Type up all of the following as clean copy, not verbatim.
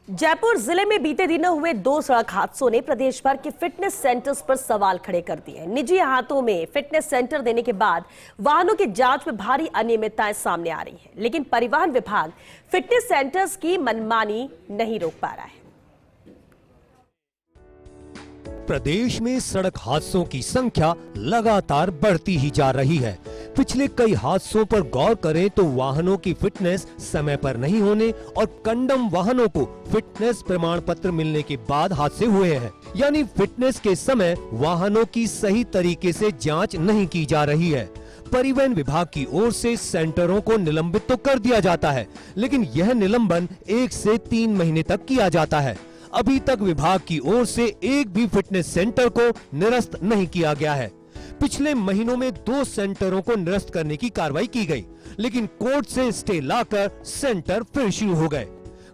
जयपुर जिले में बीते दिनों हुए 2 सड़क हादसों ने प्रदेश भर के फिटनेस सेंटर्स पर सवाल खड़े कर दिए। निजी हाथों में फिटनेस सेंटर देने के बाद वाहनों की जांच में भारी अनियमितताएं सामने आ रही हैं, लेकिन परिवहन विभाग फिटनेस सेंटर्स की मनमानी नहीं रोक पा रहा है। प्रदेश में सड़क हादसों की संख्या लगातार बढ़ती ही जा रही है। पिछले कई हादसों पर गौर करें तो वाहनों की फिटनेस समय पर नहीं होने और कंडम वाहनों को फिटनेस प्रमाण पत्र मिलने के बाद हादसे हुए हैं। यानी फिटनेस के समय वाहनों की सही तरीके से जांच नहीं की जा रही है। परिवहन विभाग की ओर से सेंटरों को निलंबित तो कर दिया जाता है, लेकिन यह निलंबन 1 से 3 महीने तक किया जाता है। अभी तक विभाग की ओर से एक भी फिटनेस सेंटर को निरस्त नहीं किया गया है। पिछले महीनों में 2 सेंटरों को निरस्त करने की कार्रवाई की गई, लेकिन कोर्ट से स्टे लाकर सेंटर फिर शुरू हो गए।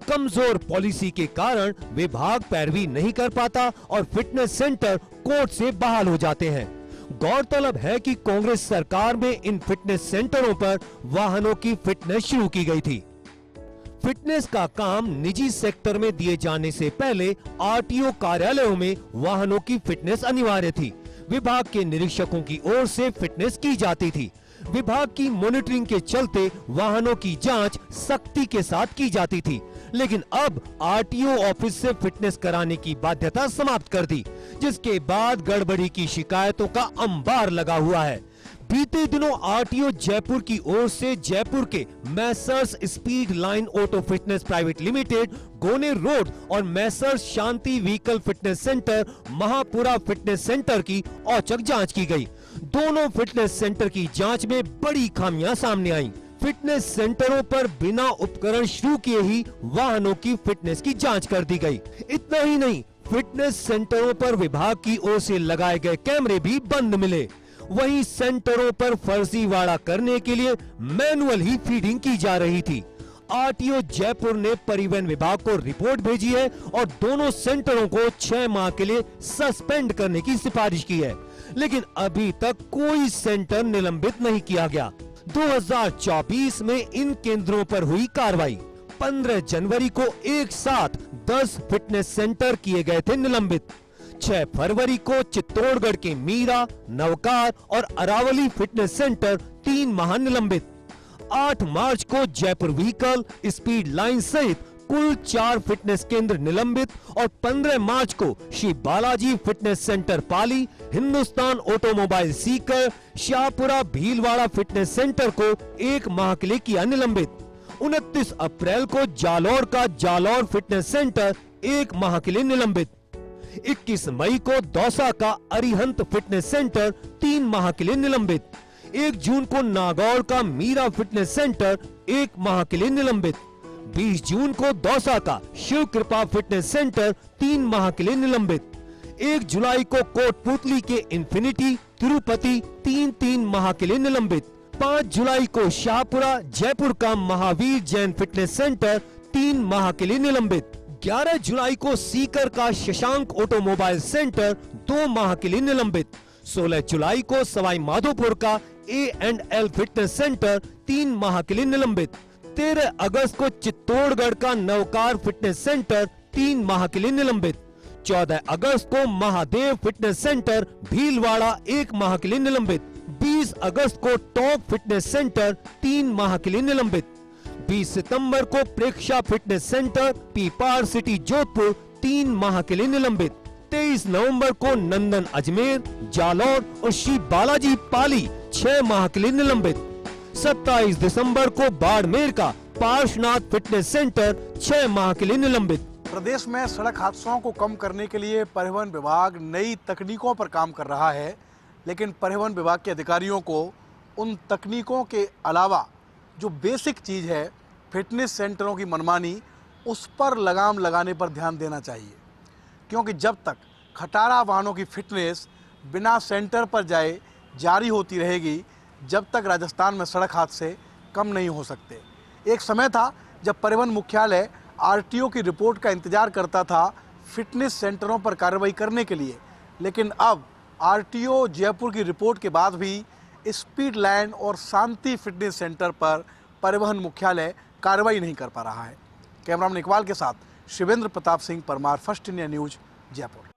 कमजोर पॉलिसी के कारण विभाग पैरवी नहीं कर पाता और फिटनेस सेंटर कोर्ट से बहाल हो जाते हैं। गौरतलब है कि कांग्रेस सरकार में इन फिटनेस सेंटरों पर वाहनों की फिटनेस शुरू की गई थी। फिटनेस का काम निजी सेक्टर में दिए जाने से पहले आरटीओ कार्यालयों में वाहनों की फिटनेस अनिवार्य थी। विभाग के निरीक्षकों की ओर से फिटनेस की जाती थी। विभाग की मॉनिटरिंग के चलते वाहनों की जांच सख्ती के साथ की जाती थी, लेकिन अब आरटीओ ऑफिस से फिटनेस कराने की बाध्यता समाप्त कर दी, जिसके बाद गड़बड़ी की शिकायतों का अंबार लगा हुआ है। बीते दिनों आरटीओ जयपुर की ओर से जयपुर के messrs speed line auto fitness private limited, गोने रोड और messrs Shanti vehicle fitness centre, Mahapura fitness centre की औचक जांच की गई। दोनों फिटनेस सेंटर की जांच में बड़ी खामियां सामने आईं। फिटनेस सेंटरों पर बिना उपकरण शुरू किए ही वाहनों की फिटनेस की जांच कर दी गई। इतना ही नहीं, फिटनेस सेंटरों पर विभाग की ओर से लगाए गए कैमरे भी बंद मिले। वहीं सेंटरों पर फर्जीवाड़ा करने के लिए मैनुअल ही फीडिंग की जा रही थी। आरटीओ जयपुर ने परिवहन विभाग को रिपोर्ट भेजी है और दोनों सेंटरों को 6 माह के लिए सस्पेंड करने की सिफारिश की है, लेकिन अभी तक कोई सेंटर निलंबित नहीं किया गया। 2024 में इन केंद्रों पर हुई कार्रवाई। 15 जनवरी को एक साथ 10 फिटनेस सेंटर किए गए थे निलंबित। 6 फरवरी को चित्तौड़गढ़ के मीरा, नवकार और अरावली फिटनेस सेंटर 3 माह निलंबित। 8 मार्च को जयपुर व्हीकल, स्पीड लाइन सहित कुल 4 फिटनेस केंद्र निलंबित और 15 मार्च को Shri Balaji fitness centre Pali, Hindustan automobile Sikar, Shahpura Bhilwara fitness centre को 1 माह के लिए किया निलंबित। 29 अप्रैल को जालौर का जालौर फिटनेस सेंटर 1 माह के लिए निलंबित। 21 मई को दौसा का अरिहंत फिटनेस सेंटर 3 माह के लिए निलंबित। 1 जून को नागौर का मीरा फिटनेस सेंटर 1 माह के लिए निलंबित। 20 जून को दौसा का शिव कृपा फिटनेस सेंटर 3 माह के लिए निलंबित। 1 जुलाई को कोटपुतली के इंफिनिटी तिरुपति 3 माह के लिए निलंबित। 5 जुलाई को शाहपुरा जयपुर का महावीर जैन फिटनेस सेंटर 3 माह के लिए निलंबित। 11 जुलाई को सीकर का शशांक ऑटोमोबाइल सेंटर 2 माह के लिए निलंबित। 16 जुलाई को सवाई माधोपुर का A&L फिटनेस सेंटर 3 माह के लिए निलंबित। 13 अगस्त को चित्तौड़गढ़ का नवकार फिटनेस सेंटर 3 माह के लिए निलंबित। 14 अगस्त को महादेव फिटनेस सेंटर भीलवाड़ा 1 माह के लिए निलंबित। 20 अगस्त को टॉप फिटनेस सेंटर 3 माह के लिए निलंबित। 20 सितंबर को प्रेक्षा फिटनेस सेंटर पीपार सिटी जोधपुर 3 माह के लिए निलंबित। 23 नवंबर को नंदन अजमेर, जालौर और श्री बालाजी पाली 6 माह के लिए निलंबित। 27 दिसंबर को बाड़मेर का पार्श्वनाथ फिटनेस सेंटर 6 माह के लिए निलंबित। प्रदेश में सड़क हादसों को कम करने के लिए परिवहन विभाग नई तकनीकों पर काम कर रहा है, लेकिन परिवहन विभाग के अधिकारियों को उन तकनीकों के अलावा जो बेसिक चीज़ है फिटनेस सेंटरों की मनमानी, उस पर लगाम लगाने पर ध्यान देना चाहिए। क्योंकि जब तक खटारा वाहनों की फिटनेस बिना सेंटर पर जाए जारी होती रहेगी, जब तक राजस्थान में सड़क हादसे कम नहीं हो सकते। एक समय था जब परिवहन मुख्यालय आरटीओ की रिपोर्ट का इंतजार करता था फिटनेस सेंटरों पर कार्रवाई करने के लिए, लेकिन अब आरटीओ जयपुर की रिपोर्ट के बाद भी स्पीड लाइन और शांति फिटनेस सेंटर पर परिवहन मुख्यालय कार्रवाई नहीं कर पा रहा है। कैमरामैन इकबाल के साथ Shivendra Pratap Singh Parmar, first India news, Jaipur.